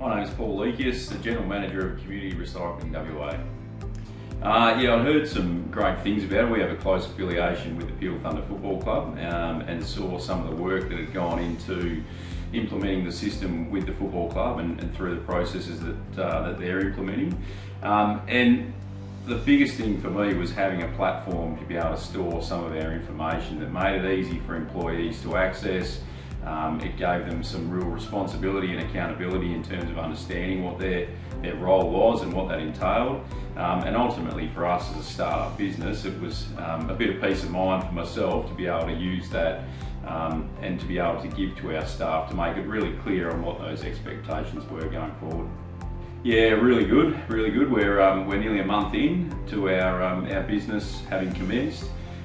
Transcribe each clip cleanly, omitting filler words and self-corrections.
My name is Paul Lekias, the General Manager of Community Recycling WA. I'd heard some great things about it. We have a close affiliation with the Peel Thunder Football Club and saw some of the work that had gone into implementing the system with the football club and through the processes that they're implementing. And the biggest thing for me was having a platform to be able to store some of our information that made it easy for employees to access. It gave them some real responsibility and accountability in terms of understanding what their role was and what that entailed. And ultimately for us as a startup business, it was a bit of peace of mind for myself to be able to use that and to be able to give to our staff to make it really clear on what those expectations were going forward. Yeah, really good. We're nearly a month in to our business having commenced.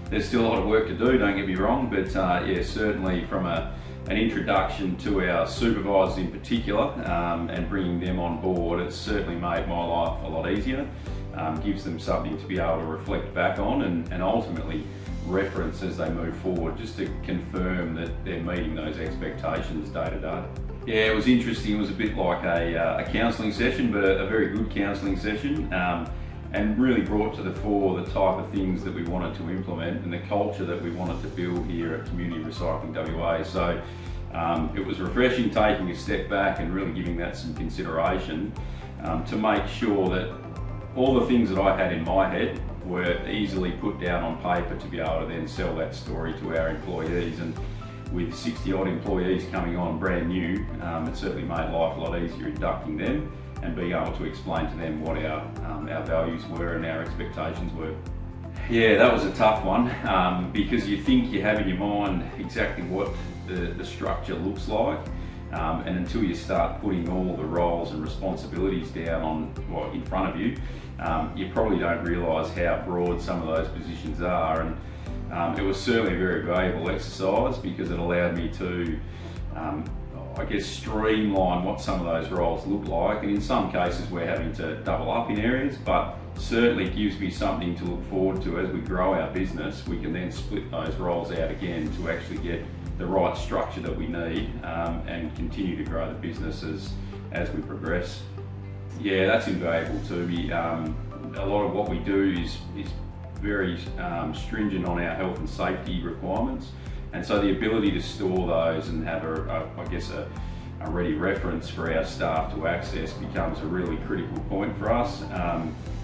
There's still a lot of work to do, don't get me wrong, but certainly from an introduction to our supervisors in particular and bringing them on board, it's certainly made my life a lot easier. Gives them something to be able to reflect back on and ultimately reference as they move forward, just to confirm that they're meeting those expectations day to day. Yeah, it was interesting. It was a bit like a counselling session, but a very good counselling session, and really brought to the fore the type of things that we wanted to implement and the culture that we wanted to build here at Community Recycling WA. So it was refreshing taking a step back and really giving that some consideration to make sure that all the things that I had in my head were easily put down on paper to be able to then sell that story to our employees. And with 60 odd employees coming on brand new, it certainly made life a lot easier inducting them and being able to explain to them what our values were and our expectations were. Yeah, that was a tough one because you think you have in your mind exactly what the structure looks like, and until you start putting all the roles and responsibilities down in front of you, you probably don't realise how broad some of those positions are. And it was certainly a very valuable exercise because it allowed me to streamline what some of those roles look like, and in some cases we're having to double up in areas, but certainly gives me something to look forward to as we grow our business. We can then split those roles out again to actually get the right structure that we need and continue to grow the business as we progress. Yeah, that's invaluable to me. A lot of what we do is very stringent on our health and safety requirements. And so the ability to store those and have a ready reference for our staff to access becomes a really critical point for us.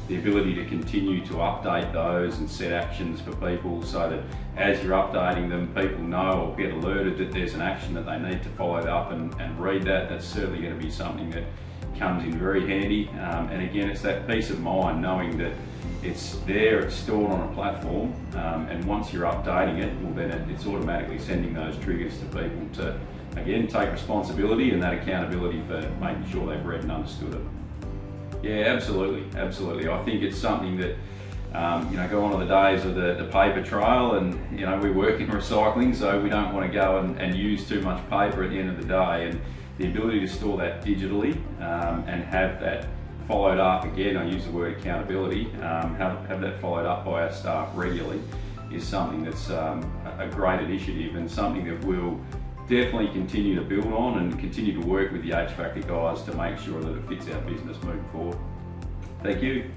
The ability to continue to update those and set actions for people so that as you're updating them, people know or get alerted that there's an action that they need to follow up and read that. That's certainly going to be something that comes in very handy. And again, it's that peace of mind knowing that it's there, it's stored on a platform, and once you're updating it, well then it's automatically sending those triggers to people to, again, take responsibility and that accountability for making sure they've read and understood it. Yeah, absolutely. I think it's something that, go on to the days of the paper trail, and we work in recycling, so we don't want to go and use too much paper at the end of the day, and the ability to store that digitally and have that followed up, again, I use the word accountability, have that followed up by our staff regularly is something that's a great initiative and something that we'll definitely continue to build on and continue to work with the H Factor guys to make sure that it fits our business moving forward. Thank you.